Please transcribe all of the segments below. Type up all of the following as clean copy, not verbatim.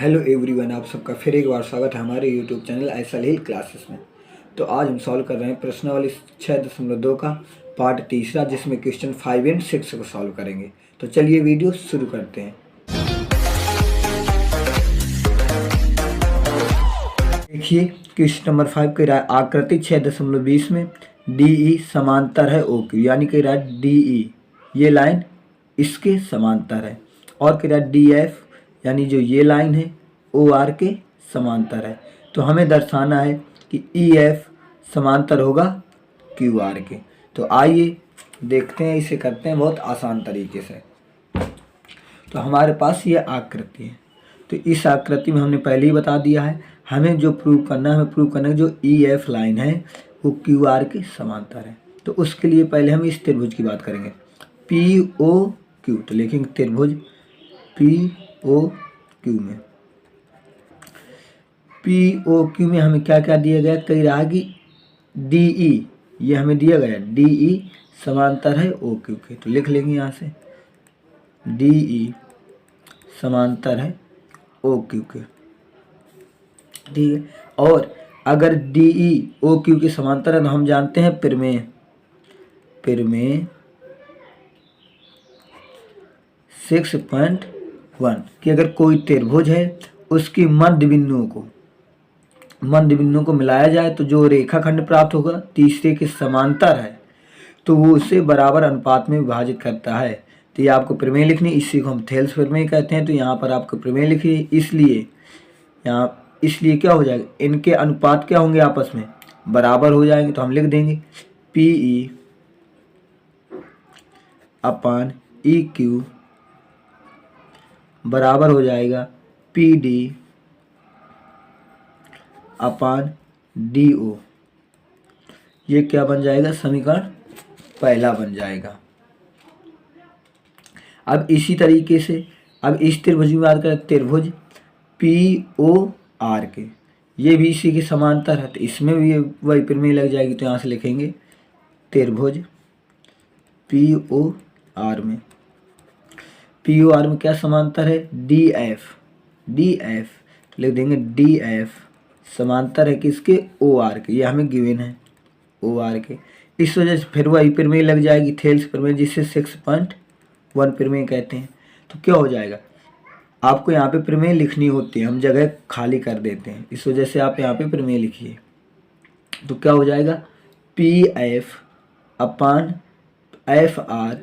Hello everyone, आप सबका फिर एक बार स्वागत है हमारे यूट्यूब चैनल सलील क्लासेस में। तो आज हम सॉल्व कर रहे हैं प्रश्नावली 6.2 का पार्ट तीसरा, जिसमें क्वेश्चन 5 एंड 6 को सॉल्व करेंगे। तो चलिए वीडियो शुरू करते हैं। देखिए क्वेश्चन नंबर 5 कह रहा है आकृति 6.20 में DE समांतर है OQ, यानी कह रहा है DE ये लाइन इसके समांतर है, और कह रहा है DF यानी जो ये लाइन है OR के समांतर है। तो हमें दर्शाना है कि EF समांतर होगा QR के। तो आइए देखते हैं, इसे करते हैं बहुत आसान तरीके से। तो हमारे पास ये आकृति है, तो इस आकृति में हमने पहले ही बता दिया है हमें जो प्रूव करना है, हमें प्रूव करना है जो EF लाइन है वो QR के समांतर है। तो उसके लिए पहले हम इस त्रिभुज की बात करेंगे POQ। तो लिखेंगे त्रिभुज POQ में, POQ में हमें क्या क्या दिया गया, कह रहा है कि DE ये हमें दिया गया DE समांतर है OQ के। तो लिख लेंगे यहाँ से DE समांतर है OQ के, ठीक है। और अगर DE OQ के समांतर है तो हम जानते हैं प्रमेय 6.1 कि अगर कोई त्रिभुज है उसकी मध्य बिंदुओं को मिलाया जाए तो जो रेखाखंड प्राप्त होगा तीसरे के समांतर है तो वो उसे बराबर अनुपात में विभाजित करता है। तो ये आपको प्रमेय लिखनी, इसी को हम थेल्स प्रमेय कहते हैं। तो यहाँ पर आपको प्रमेय लिखिए, इसलिए क्या हो जाएगा, इनके अनुपात क्या होंगे, आपस में बराबर हो जाएंगे। तो हम लिख देंगे PE अपान EQ बराबर हो जाएगा PD अपान DO। ये क्या बन जाएगा, समीकरण पहला बन जाएगा। अब इसी तरीके से अब इस त्रिभुज की बात करें, त्रिभुज POR के, ये भी इसी के समांतर है, तो इसमें भी वही प्रमेय लग जाएगी। तो यहाँ से लिखेंगे त्रिभुज POR में क्या समांतर है, DF लिख देंगे DF समांतर है किसके, OR के। ये हमें गिवन है OR के, इस वजह से फिर वही प्रमेय लग जाएगी थेल्स प्रमेय, जिसे 6.1 प्रमेय कहते हैं। तो क्या हो जाएगा, आपको यहाँ पे प्रमेय लिखनी होती है, हम जगह खाली कर देते हैं, इस वजह से आप यहाँ पे प्रमेय लिखिए। तो क्या हो जाएगा, PF अपान FR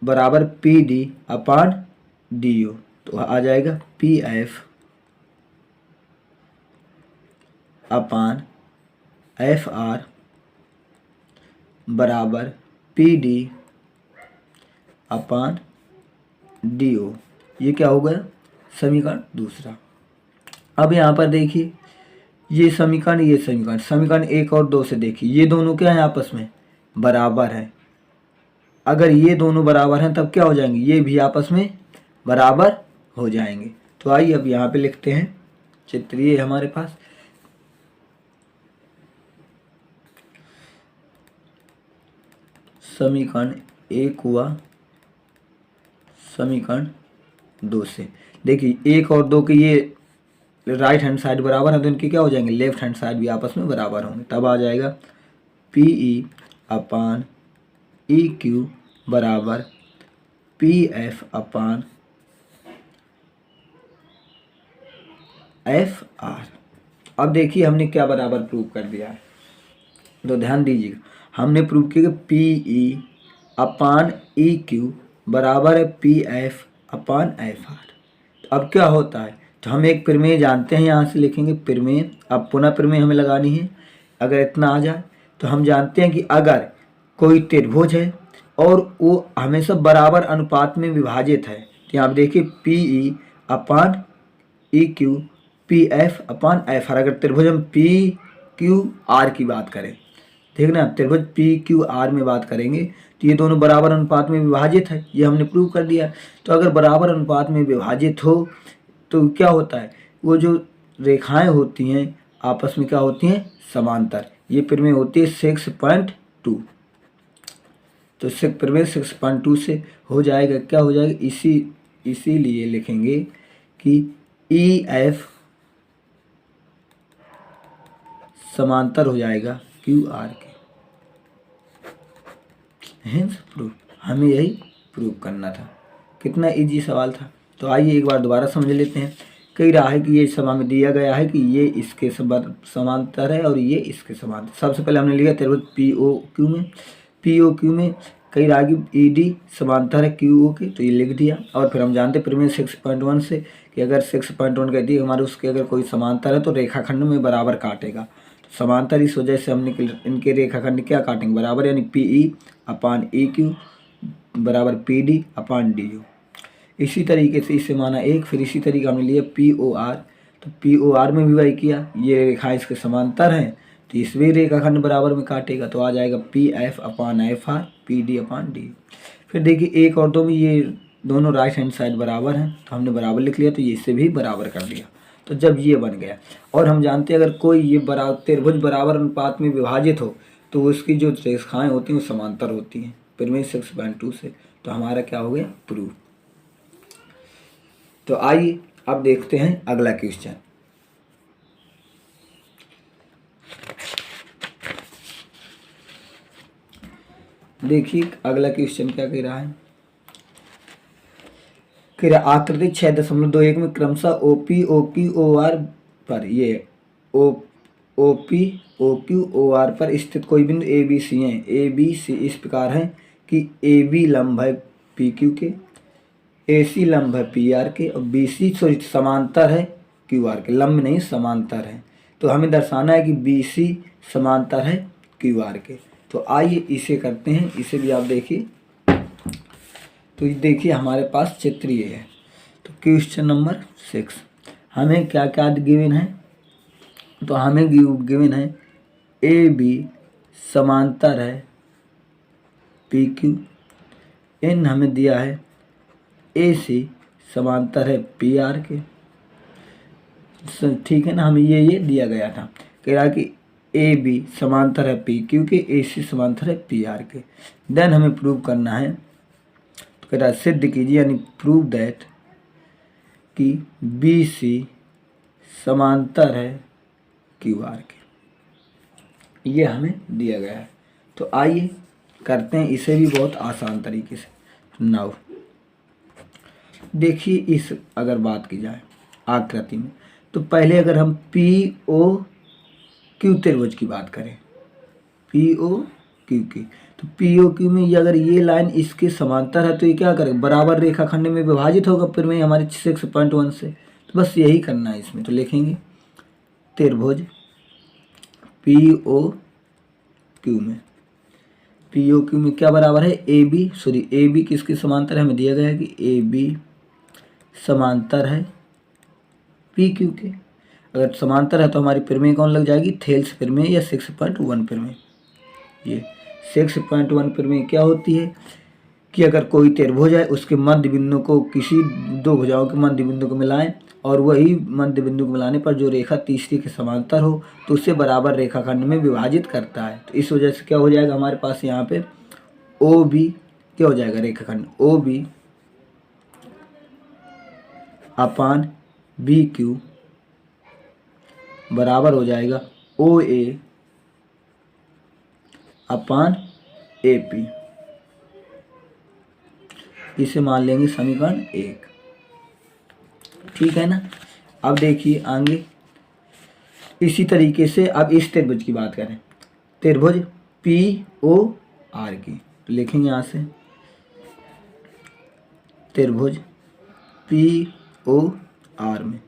बराबर PD अपान DO। तो आ जाएगा PF अपान FR बराबर PD अपान DO। ये क्या हो गया, समीकरण दूसरा। अब यहाँ पर देखिए ये समीकरण 1 और 2 से देखिए, ये दोनों क्या है, आपस में बराबर है। अगर ये दोनों बराबर हैं तब क्या हो जाएंगे, ये भी आपस में बराबर हो जाएंगे। तो आइए अब यहाँ पे लिखते हैं, चित्र ये हमारे पास समीकरण 1 हुआ समीकरण 2 से। देखिए 1 और 2 के ये राइट हैंड साइड बराबर है, तो इनके क्या हो जाएंगे, लेफ्ट हैंड साइड भी आपस में बराबर होंगे। तब आ जाएगा PE अपान EQ बराबर PF अपान FR। अब देखिए हमने क्या बराबर प्रूव कर दिया है, तो ध्यान दीजिएगा, हमने प्रूव किया कि PE अपान EQ बराबर है PF अपान FR। तो अब क्या होता है, तो हम एक प्रमेय जानते हैं, यहाँ से लिखेंगे प्रमेय। अब पुनः प्रमेय हमें लगानी है। अगर इतना आ जाए तो हम जानते हैं कि अगर कोई त्रिभुज है और वो हमेशा बराबर अनुपात में विभाजित है, तो यहाँ देखिए PE अपान EQ PF अपान FR। अगर त्रिभुज हम PQR की बात करें, ठीक ना, त्रिभुज PQR में बात करेंगे तो ये दोनों बराबर अनुपात में विभाजित है, ये हमने प्रूव कर दिया। तो अगर बराबर अनुपात में विभाजित हो तो क्या होता है, वो जो रेखाएं होती हैं आपस में क्या होती हैं, समांतर। ये प्रमेय होती है 6.2। तो प्रमेय 6.2 से हो जाएगा, क्या हो जाएगा, इसीलिए लिखेंगे कि ई एफ समांतर हो जाएगा क्यू आर के। हेंस प्रूफ, हमें यही प्रूव करना था। कितना इजी सवाल था। तो आइए एक बार दोबारा समझ लेते हैं। कह रहा है कि ये सवाल में दिया गया है कि ये इसके समांतर है और ये इसके समांतर। सबसे पहले हमने लिया त्रिभुज पी ओ क्यू में कह रहा है कि ई डी समांतर है क्यू ओ के, तो ये लिख दिया। और फिर हम जानते प्रमेय 6.1 से कि अगर 6.1 कहती है हमारे उसके अगर कोई समांतर है तो रेखाखंड में बराबर काटेगा। तो समांतर इस वजह से हमने इनके रेखाखंड क्या काटेंगे, बराबर, यानी पी ई अपान ई क्यू बराबर P D upon D you. इसी तरीके से इसे माना एक। फिर इसी तरीके हमने लिया पी ओ आर, तो पी ओ आर में भी वही किया, ये रेखा इसके समांतर हैं तो इसमें रेखाखंड बराबर में काटेगा, तो आ जाएगा P F upon F R P D अपान डी। फिर देखिए 1 और 2 में ये दोनों राइट हैंड साइड बराबर हैं तो हमने बराबर लिख लिया, तो ये इसे भी बराबर कर दिया। तो जब ये बन गया, और हम जानते हैं अगर कोई ये त्रिभुज बराबर अनुपात में विभाजित हो तो उसकी जो रेखाएँ होती हैं वो समांतर होती हैं प्रमेय 6.2 से। तो हमारा क्या हो गया, प्रूफ। तो आइए अब देखते हैं अगला क्वेश्चन। देखिए अगला क्वेश्चन क्या कह रहा है। कह रहा आकृति 6.21 में क्रमशः ओपी ओक्यू ओ आर पर, ये ओपी ओक्यू ओ आर पर स्थित कोई बिंदु ए बी सी हैं। ए बी सी इस प्रकार है कि ए बी लंब है पी क्यू के, ए सी लंब है पी आर के, और बी सी समांतर है क्यू आर के। लंब नहीं, समांतर है। तो हमें दर्शाना है कि बी सी समांतर है क्यू आर के। तो आइए इसे करते हैं। इसे भी आप देखिए। तो देखिए हमारे पास चित्र ये है। तो क्वेश्चन नंबर 6 हमें क्या क्या गिवन है। तो हमें गिवन है ए बी समांतर है पी क्यू, एन हमें दिया है ए सी समांतर है पी आर के। ठीक है ना, हमें ये दिया गया था। कह रहा कि ए बी समांतर है पी क्यू के, ए सी समांतर है पी आर के। देन हमें प्रूव करना है। तो कह रहा सिद्ध कीजिए, यानी प्रूव दैट कि बी सी समांतर है क्यू आर के। ये हमें दिया गया है। तो आइए करते हैं इसे भी बहुत आसान तरीके से। नाउ देखिए, इस अगर बात की जाए आकृति में, तो पहले अगर हम पी ओ क्यू त्रिभुज की बात करें, पी ओ क्यू की, तो पी ओ क्यू में ये अगर ये लाइन इसके समांतर है तो ये क्या करेगा, बराबर रेखाखंड में विभाजित होगा फिर में हमारे 6.1 से। तो बस यही करना है इसमें। तो लिखेंगे त्रिभुज पी ओ क्यू में, पी ओ क्यू में क्या बराबर है, ए बी किसके समांतर है, हमें दिया गया है कि ए बी समांतर है पी क्यू के। अगर समांतर है तो हमारी प्रमेय कौन लग जाएगी, थेल्स प्रमेय या 6.1 प्रमेय। ये 6.1 प्रमेय क्या होती है कि अगर कोई त्रिभुज है उसके मध्य बिंदु को किसी दो भुजाओं के मध्य बिंदु को मिलाएं और वही मध्य बिंदु को मिलाने पर जो रेखा तीसरी के समांतर हो तो उससे बराबर रेखाखंड में विभाजित करता है। तो इस वजह से क्या हो जाएगा हमारे पास यहाँ पे ओ बी क्या हो जाएगा, रेखाखंड ओ बी अपान बी क्यू बराबर हो जाएगा ओ ए अपान ए पी। इसे मान लेंगे समीकरण 1। ठीक है ना। अब देखिए आगे इसी तरीके से अब इस त्रिभुज की बात करें, त्रिभुज पी ओ आर की। तो लिखेंगे यहाँ से त्रिभुज पी ओ आर में,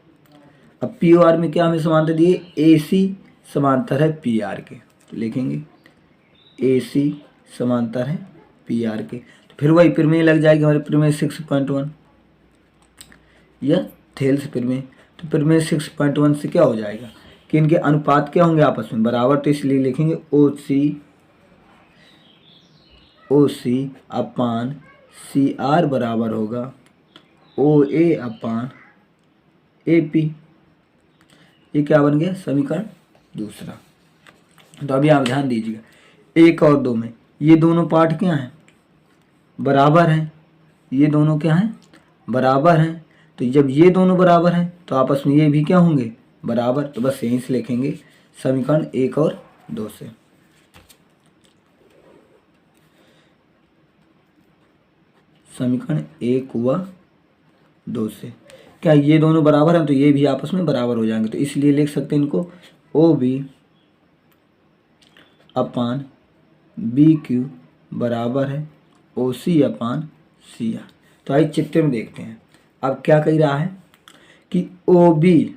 अब पी ओ आर में क्या हमें समांतर दिए, ए सी समांतर है पी आर के। तो लिखेंगे ए सी समांतर है पी आर के। तो फिर वही प्रमेय लग जाएगी हमारे प्रमेय 6.1 या थेल्स प्रमेय। तो प्रमेय 6.1 से क्या हो जाएगा कि इनके अनुपात क्या होंगे आपस में बराबर। तो इसलिए लिखेंगे ओ सी अपान सी आर बराबर होगा ओ ए अपान ए पी। ये क्या बन गया, समीकरण 2। तो अभी आप ध्यान दीजिएगा 1 और 2 में ये दोनों पार्ट क्या हैं, बराबर हैं। ये दोनों क्या हैं, बराबर हैं। तो जब ये दोनों बराबर हैं तो आपस में ये भी क्या होंगे, बराबर। तो बस यहीं से लिखेंगे समीकरण 1 और 2 से। समीकरण 1 व 2 से क्या ये दोनों बराबर हैं तो ये भी आपस में बराबर हो जाएंगे। तो इसलिए लिख सकते हैं इनको ओ बी अपान बी क्यू बराबर है ओ सी अपान सी आर। तो आइए चित्र में देखते हैं। अब क्या कह रहा है कि ओ बी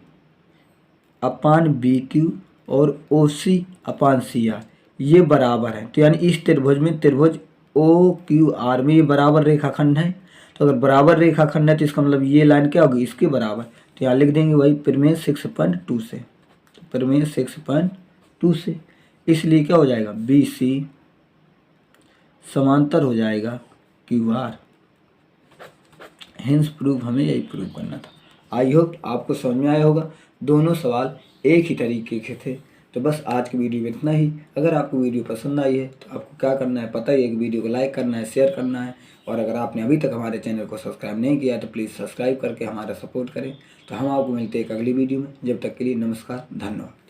अपान बी क्यू और ओ सी अपान सी आर ये बराबर है। तो यानी इस त्रिभुज में, त्रिभुज ओ क्यू आर में ये बराबर रेखाखंड है। तो अगर बराबर रेखाखंड है तो इसका मतलब ये लाइन क्या होगी, इसके बराबर। तो यहाँ लिख देंगे वही प्रमेय 6.2 से। तो प्रमेय 6.2 से इसलिए क्या हो जाएगा, बी सी समांतर हो जाएगा क्यू आर। हेंस प्रूफ हमें यही प्रूव करना था। आई होप आपको समझ में आया होगा। दोनों सवाल एक ही तरीके के थे। तो बस आज की वीडियो में इतना ही। अगर आपको वीडियो पसंद आई है तो आपको क्या करना है पता ही है कि वीडियो को लाइक करना है, शेयर करना है। और अगर आपने अभी तक हमारे चैनल को सब्सक्राइब नहीं किया तो प्लीज़ सब्सक्राइब करके हमारा सपोर्ट करें। तो हम आपको मिलते हैं एक अगली वीडियो में। जब तक के लिए नमस्कार, धन्यवाद।